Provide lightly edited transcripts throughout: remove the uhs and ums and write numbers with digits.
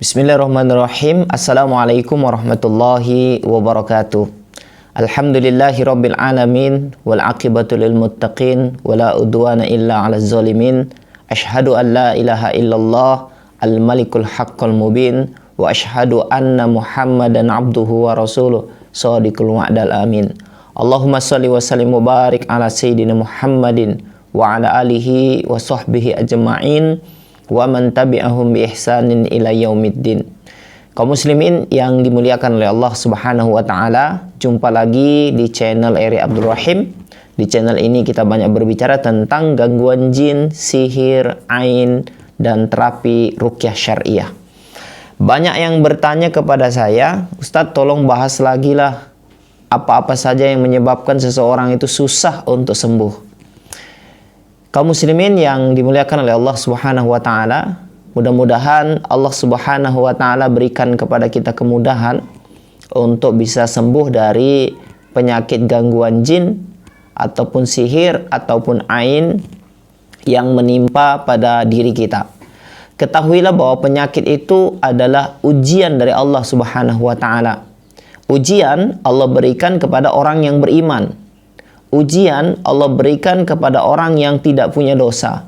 Bismillahirrahmanirrahim. Assalamualaikum warahmatullahi wabarakatuh. Alhamdulillahi rabbil alamin wal aqibatu lil muttaqin wala udwana illa 'alal zalimin. Asyhadu an la ilaha illallah al malikul haqqul mubin wa asyhadu anna Muhammadan abduhu wa rasuluh shadiqul wa'dal amin. Allahumma shalli wa sallim wa barik ala sayyidina Muhammadin wa ala alihi wa sahbihi ajma'in wa man tabi'ahum bi ihsanin ila yaumiddin. Kaum muslimin yang dimuliakan oleh Allah Subhanahu wa taala, jumpa lagi di channel Eri Abdul Rahim. Di channel ini kita banyak berbicara tentang gangguan jin, sihir, ain, dan terapi ruqyah syariah. Banyak yang bertanya kepada saya, Ustadz tolong bahas lagi lah apa-apa saja yang menyebabkan seseorang itu susah untuk sembuh. Kaum muslimin yang dimuliakan oleh Allah Subhanahu wa taala, mudah-mudahan Allah Subhanahu wa taala berikan kepada kita kemudahan untuk bisa sembuh dari penyakit gangguan jin ataupun sihir ataupun ain yang menimpa pada diri kita. Ketahuilah bahwa penyakit itu adalah ujian dari Allah Subhanahu wa taala. Ujian Allah berikan kepada orang yang beriman. Ujian Allah berikan kepada orang yang tidak punya dosa.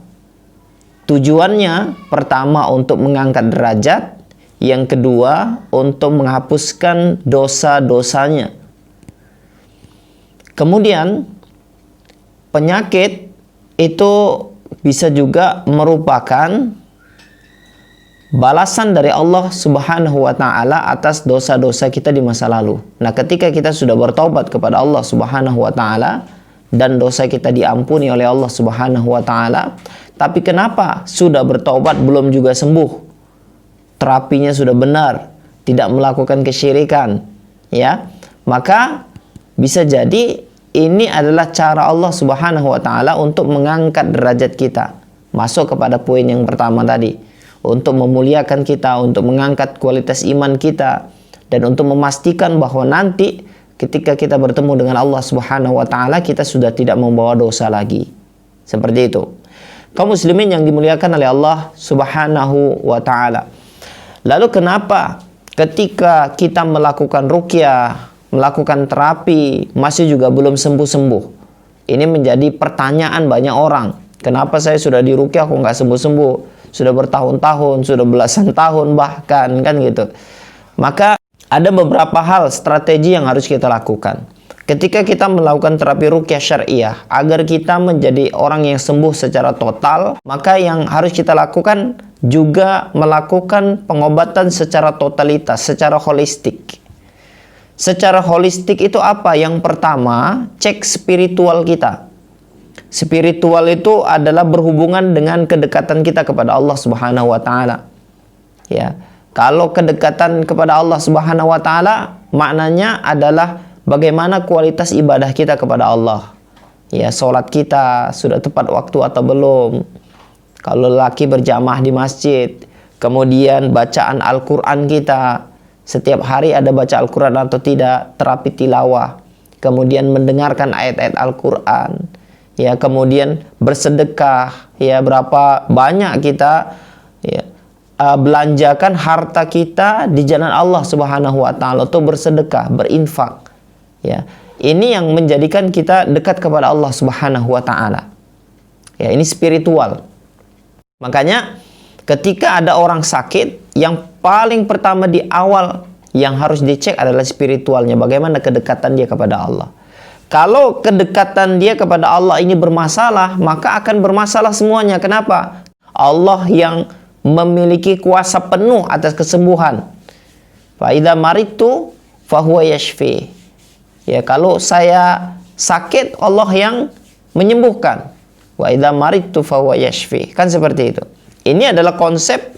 Tujuannya pertama untuk mengangkat derajat, yang kedua untuk menghapuskan dosa-dosanya. Kemudian penyakit itu bisa juga merupakan balasan dari Allah Subhanahu wa taala atas dosa-dosa kita di masa lalu. Nah, ketika kita sudah bertobat kepada Allah Subhanahu wa taala dan dosa kita diampuni oleh Allah Subhanahu wa taala, tapi kenapa sudah bertobat belum juga sembuh? Terapinya sudah benar, tidak melakukan kesyirikan, ya. Maka bisa jadi ini adalah cara Allah Subhanahu wa taala untuk mengangkat derajat kita. Masuk kepada poin yang pertama tadi, untuk memuliakan kita, untuk mengangkat kualitas iman kita, dan untuk memastikan bahwa nanti ketika kita bertemu dengan Allah Subhanahu wa taala, kita sudah tidak membawa dosa lagi. Seperti itu. Kaum muslimin yang dimuliakan oleh Allah Subhanahu wa taala. Lalu kenapa ketika kita melakukan ruqyah, melakukan terapi, masih juga belum sembuh-sembuh? Ini menjadi pertanyaan banyak orang. Kenapa saya sudah diruqyah kok nggak sembuh-sembuh? Sudah bertahun-tahun, sudah belasan tahun bahkan, kan gitu. Maka ada beberapa hal strategi yang harus kita lakukan ketika kita melakukan terapi ruqyah syariah agar kita menjadi orang yang sembuh secara total. Maka yang harus kita lakukan juga melakukan pengobatan secara totalitas, secara holistik. Secara holistik itu apa? Yang pertama, cek spiritual kita. Spiritual itu adalah berhubungan dengan kedekatan kita kepada Allah Subhanahu wa taala. Ya. Kalau kedekatan kepada Allah Subhanahu wa taala maknanya adalah bagaimana kualitas ibadah kita kepada Allah. Ya, salat kita sudah tepat waktu atau belum? Kalau laki berjamaah di masjid, kemudian bacaan Al-Qur'an kita, setiap hari ada baca Al-Qur'an atau tidak, terapi tilawah. Kemudian mendengarkan ayat-ayat Al-Qur'an. Ya, kemudian bersedekah, ya berapa banyak kita belanjakan harta kita di jalan Allah Subhanahu wa taala, untuk bersedekah, berinfak. Ya, ini yang menjadikan kita dekat kepada Allah Subhanahu wa taala. Ya, ini spiritual. Makanya ketika ada orang sakit, yang paling pertama di awal yang harus dicek adalah spiritualnya, bagaimana kedekatan dia kepada Allah. Kalau kedekatan dia kepada Allah ini bermasalah, maka akan bermasalah semuanya. Kenapa? Allah yang memiliki kuasa penuh atas kesembuhan. Fa idza maridtu fa huwa yashfi. Ya, kalau saya sakit, Allah yang menyembuhkan. Wa idza maridtu fa huwa yashfi. Kan seperti itu. Ini adalah konsep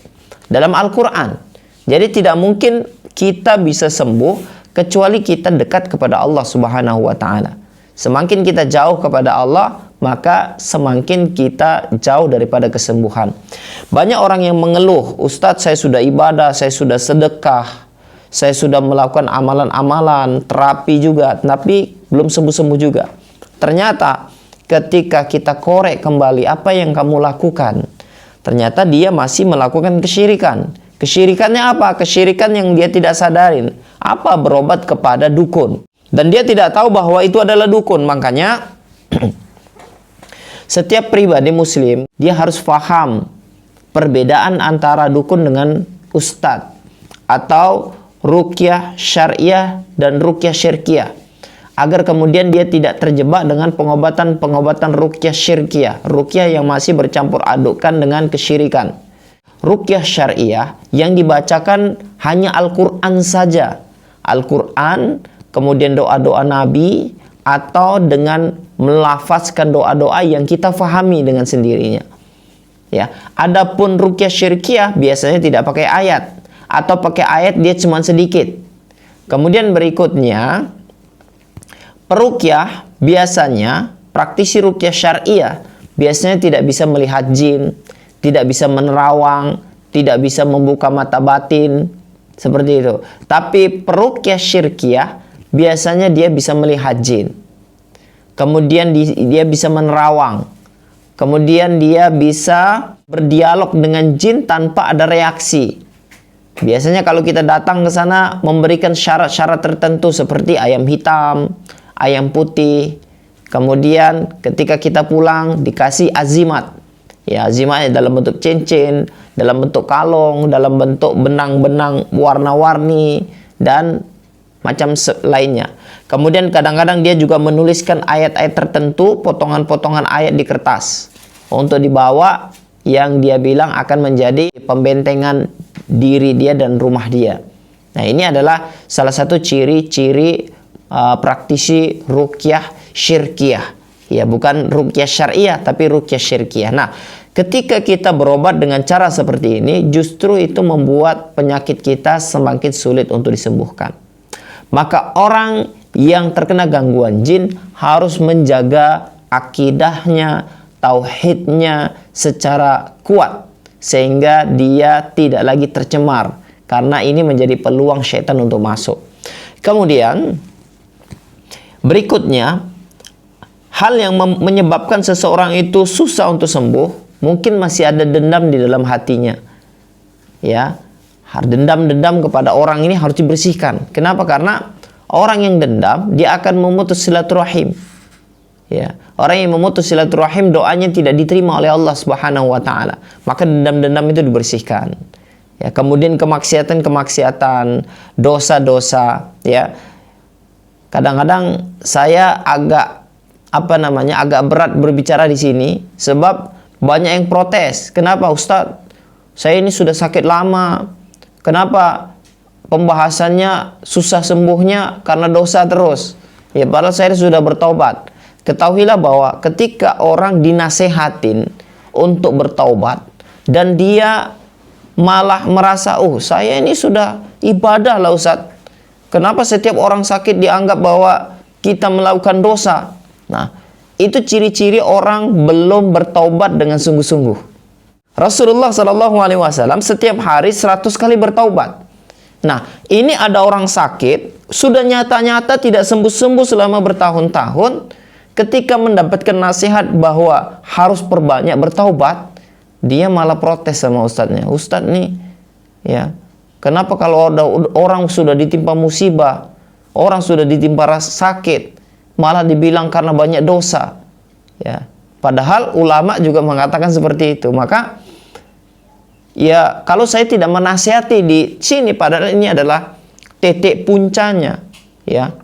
dalam Al-Qur'an. Jadi tidak mungkin kita bisa sembuh kecuali kita dekat kepada Allah Subhanahu wa taala. Semakin kita jauh kepada Allah, maka semakin kita jauh daripada kesembuhan. Banyak orang yang mengeluh, Ustadz saya sudah ibadah, saya sudah sedekah, saya sudah melakukan amalan-amalan, terapi juga, tapi belum sembuh-sembuh juga. Ternyata ketika kita korek kembali apa yang kamu lakukan, ternyata dia masih melakukan kesyirikan. Kesyirikannya apa? Kesyirikan yang dia tidak sadarin. Apa? Berobat kepada dukun. Dan dia tidak tahu bahwa itu adalah dukun. Makanya setiap pribadi muslim, dia harus paham perbedaan antara dukun dengan ustadz, atau ruqyah syariah dan ruqyah syirkiyah, agar kemudian dia tidak terjebak dengan pengobatan-pengobatan ruqyah syirkiyah, ruqyah yang masih bercampur adukkan dengan kesyirikan. Ruqyah syariah yang dibacakan hanya Al-Quran saja, Al-Quran, kemudian doa-doa Nabi, atau dengan melafazkan doa-doa yang kita fahami dengan sendirinya. Ya, adapun ruqyah syirkiyah biasanya tidak pakai ayat, atau pakai ayat dia cuma sedikit. Kemudian berikutnya, peruqyah biasanya, praktisi ruqyah syariah biasanya tidak bisa melihat jin, tidak bisa menerawang, tidak bisa membuka mata batin, seperti itu. Tapi peruqyah syirkiyah biasanya dia bisa melihat jin, kemudian dia bisa menerawang, kemudian dia bisa berdialog dengan jin tanpa ada reaksi. Biasanya kalau kita datang ke sana memberikan syarat-syarat tertentu seperti ayam hitam, ayam putih. Kemudian ketika kita pulang dikasih azimat. Ya, azimatnya dalam bentuk cincin, dalam bentuk kalung, dalam bentuk benang-benang warna-warni, dan macam lainnya. Kemudian kadang-kadang dia juga menuliskan ayat-ayat tertentu, potongan-potongan ayat di kertas, untuk dibawa yang dia bilang akan menjadi pembentengan diri dia dan rumah dia. Nah, ini adalah salah satu ciri-ciri praktisi ruqyah syirkiyah. Ya, bukan ruqyah syariah, tapi ruqyah syirkiyah. Nah, ketika kita berobat dengan cara seperti ini, justru itu membuat penyakit kita semakin sulit untuk disembuhkan. Maka orang yang terkena gangguan jin harus menjaga akidahnya, tauhidnya secara kuat, sehingga dia tidak lagi tercemar, karena ini menjadi peluang syaitan untuk masuk. Kemudian berikutnya, hal yang menyebabkan seseorang itu susah untuk sembuh, mungkin masih ada dendam di dalam hatinya. Ya, dendam-dendam kepada orang ini harus dibersihkan. Kenapa? Karena orang yang dendam, dia akan memutus silaturahim. Ya, orang yang memutus silaturahim, doanya tidak diterima oleh Allah Subhanahu wa taala. Maka dendam-dendam itu dibersihkan. Ya, kemudian kemaksiatan, dosa-dosa, ya. Kadang-kadang saya agak berat berbicara di sini, sebab banyak yang protes. Kenapa, Ustadz? Saya ini sudah sakit lama. Kenapa pembahasannya susah sembuhnya? Karena dosa terus. Ya, padahal saya sudah bertaubat. Ketahuilah bahwa ketika orang dinasehatin untuk bertaubat dan dia malah merasa, saya ini sudah ibadah lah Ustadz. Kenapa setiap orang sakit dianggap bahwa kita melakukan dosa? Nah, itu ciri-ciri orang belum bertaubat dengan sungguh-sungguh. Rasulullah SAW setiap hari 100 kali bertaubat. Nah, ini ada orang sakit, sudah nyata-nyata tidak sembuh-sembuh selama bertahun-tahun. Ketika mendapatkan nasihat bahwa harus perbanyak bertaubat, dia malah protes sama ustadznya. Ustadz nih, ya, kenapa kalau ada orang sudah ditimpa musibah, orang sudah ditimpa rasa sakit, malah dibilang karena banyak dosa? Ya, padahal ulama juga mengatakan seperti itu. Maka, ya, kalau saya tidak menasihati di sini, padahal ini adalah titik puncanya, ya,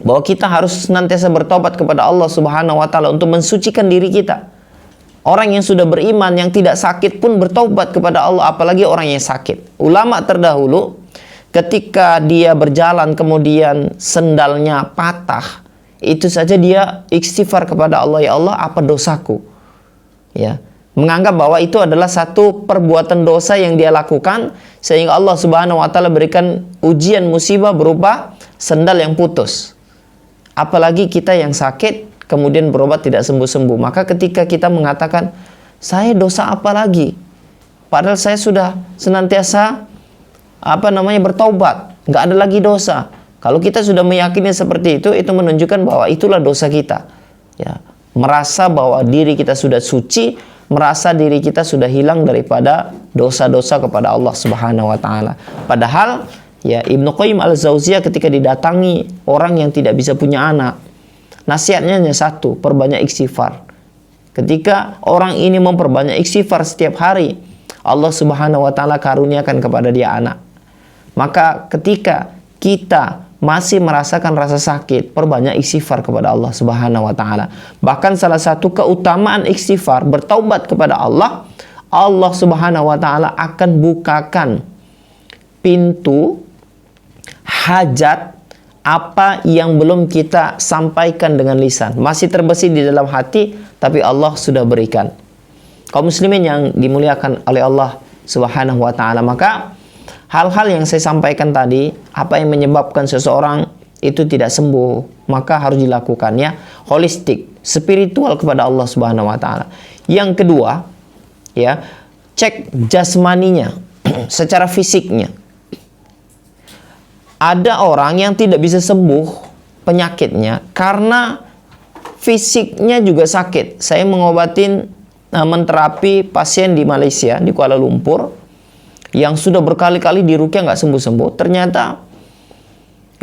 bahwa kita harus senantiasa bertobat kepada Allah Subhanahu wa taala untuk mensucikan diri kita. Orang yang sudah beriman, yang tidak sakit pun bertobat kepada Allah, apalagi orang yang sakit. Ulama terdahulu ketika dia berjalan kemudian sendalnya patah, itu saja dia istighfar kepada Allah, ya Allah, apa dosaku? Ya, menganggap bahwa itu adalah satu perbuatan dosa yang dia lakukan, sehingga Allah Subhanahu wa taala berikan ujian musibah berupa sendal yang putus. Apalagi kita yang sakit kemudian berobat tidak sembuh-sembuh. Maka ketika kita mengatakan, saya dosa apa lagi? Padahal saya sudah senantiasa bertaubat, nggak ada lagi dosa. Kalau kita sudah meyakini seperti itu menunjukkan bahwa itulah dosa kita. Ya, merasa bahwa diri kita sudah suci, merasa diri kita sudah hilang daripada dosa-dosa kepada Allah Subhanahu wa taala. Padahal ya, Ibnu Qayyim al-Jauziyah ketika didatangi orang yang tidak bisa punya anak, nasihatnya hanya satu, perbanyak istighfar. Ketika orang ini memperbanyak istighfar setiap hari, Allah Subhanahu wa taala karuniakan kepada dia anak. Maka ketika kita masih merasakan rasa sakit, perbanyak istighfar kepada Allah Subhanahu wa taala. Bahkan salah satu keutamaan istighfar, bertaubat kepada Allah, Allah Subhanahu wa taala akan bukakan pintu hajat apa yang belum kita sampaikan dengan lisan. Masih terbesit di dalam hati, tapi Allah sudah berikan. Kaum muslimin yang dimuliakan oleh Allah Subhanahu wa taala, maka hal-hal yang saya sampaikan tadi, apa yang menyebabkan seseorang itu tidak sembuh, maka harus dilakukan ya, holistik, spiritual kepada Allah Subhanahu wa taala. Yang kedua, ya, cek jasmaninya, secara fisiknya. Ada orang yang tidak bisa sembuh penyakitnya karena fisiknya juga sakit. Saya menterapi pasien di Malaysia, di Kuala Lumpur, yang sudah berkali-kali diruqyah nggak sembuh-sembuh. Ternyata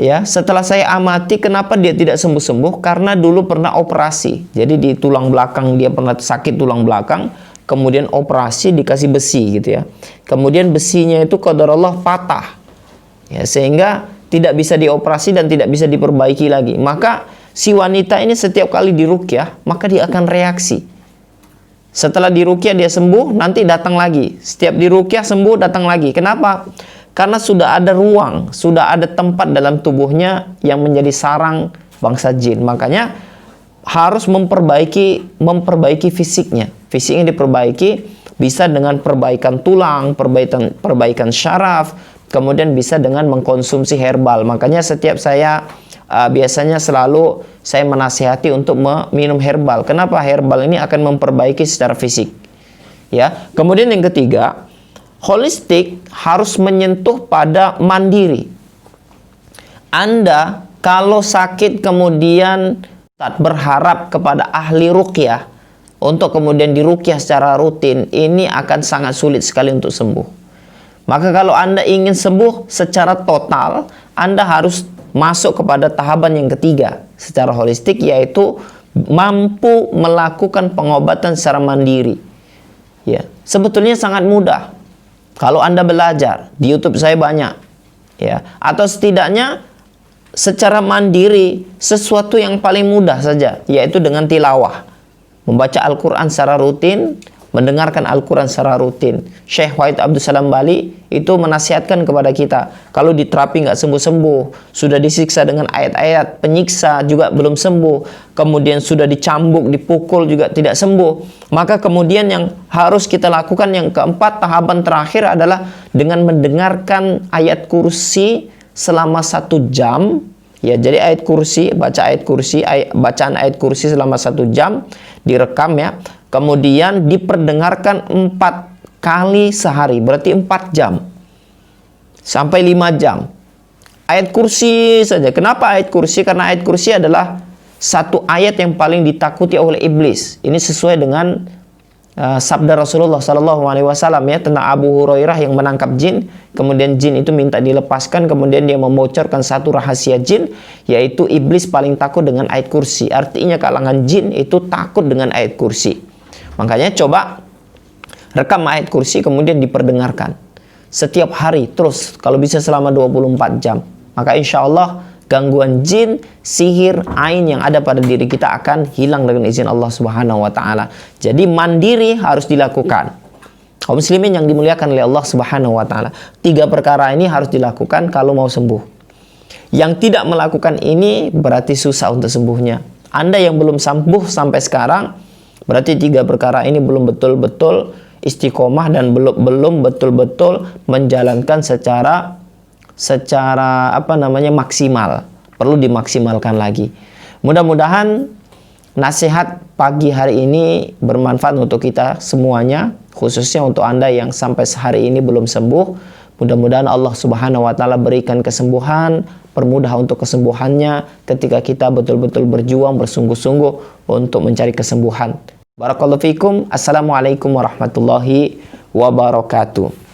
ya, setelah saya amati kenapa dia tidak sembuh-sembuh, karena dulu pernah operasi. Jadi di tulang belakang dia pernah sakit tulang belakang, kemudian operasi dikasih besi gitu ya. Kemudian besinya itu qadarullah patah. Ya, sehingga tidak bisa dioperasi dan tidak bisa diperbaiki lagi. Maka si wanita ini setiap kali diruqyah, maka dia akan reaksi. Setelah diruqyah dia sembuh, nanti datang lagi. Setiap diruqyah sembuh, datang lagi. Kenapa? Karena sudah ada ruang, sudah ada tempat dalam tubuhnya yang menjadi sarang bangsa jin. Makanya harus memperbaiki fisiknya. Fisiknya diperbaiki, bisa dengan perbaikan tulang, perbaikan syaraf, kemudian bisa dengan mengkonsumsi herbal. Makanya setiap saya biasanya selalu saya menasihati untuk minum herbal. Kenapa? Herbal ini akan memperbaiki secara fisik. Ya. Kemudian yang ketiga, holistik harus menyentuh pada mandiri. Anda kalau sakit kemudian berharap kepada ahli ruqyah untuk kemudian diruqyah secara rutin, ini akan sangat sulit sekali untuk sembuh. Maka kalau Anda ingin sembuh secara total, Anda harus masuk kepada tahapan yang ketiga secara holistik, yaitu mampu melakukan pengobatan secara mandiri. Ya, sebetulnya sangat mudah. Kalau Anda belajar, di YouTube saya banyak. Ya, atau setidaknya secara mandiri, sesuatu yang paling mudah saja, yaitu dengan tilawah. Membaca Al-Quran secara rutin, mendengarkan Al-Quran secara rutin. Syekh Wahid Abdul Salam Bali itu menasihatkan kepada kita, kalau diterapi nggak sembuh-sembuh, sudah disiksa dengan ayat-ayat penyiksa juga belum sembuh, kemudian sudah dicambuk, dipukul juga tidak sembuh, maka kemudian yang harus kita lakukan yang keempat, tahapan terakhir adalah dengan mendengarkan ayat kursi selama 1 jam. Ya, jadi ayat kursi, bacaan ayat kursi selama 1 jam direkam ya. Kemudian diperdengarkan 4 kali sehari, berarti 4 jam sampai 5 jam. Ayat kursi saja. Kenapa ayat kursi? Karena ayat kursi adalah satu ayat yang paling ditakuti oleh iblis. Ini sesuai dengan sabda Rasulullah SAW ya, tentang Abu Hurairah yang menangkap jin, kemudian jin itu minta dilepaskan, kemudian dia membocorkan satu rahasia jin, yaitu iblis paling takut dengan ayat kursi. Artinya kalangan jin itu takut dengan ayat kursi. Makanya coba rekam ayat kursi kemudian diperdengarkan setiap hari terus, kalau bisa selama 24 jam. Maka insya Allah gangguan jin, sihir, ain yang ada pada diri kita akan hilang dengan izin Allah Subhanahu wa taala. Jadi mandiri harus dilakukan. Kaum muslimin yang dimuliakan oleh Allah Subhanahu wa taala, 3 perkara ini harus dilakukan kalau mau sembuh. Yang tidak melakukan ini berarti susah untuk sembuhnya. Anda yang belum sembuh sampai sekarang, berarti 3 perkara ini belum betul-betul istiqomah dan belum betul-betul menjalankan secara maksimal. Perlu dimaksimalkan lagi. Mudah-mudahan nasihat pagi hari ini bermanfaat untuk kita semuanya, khususnya untuk Anda yang sampai sehari ini belum sembuh. Mudah-mudahan Allah Subhanahu wa taala berikan kesembuhan, permudah untuk kesembuhannya ketika kita betul-betul berjuang bersungguh-sungguh untuk mencari kesembuhan. Barakallahu fikum. Assalamualaikum warahmatullahi wabarakatuh.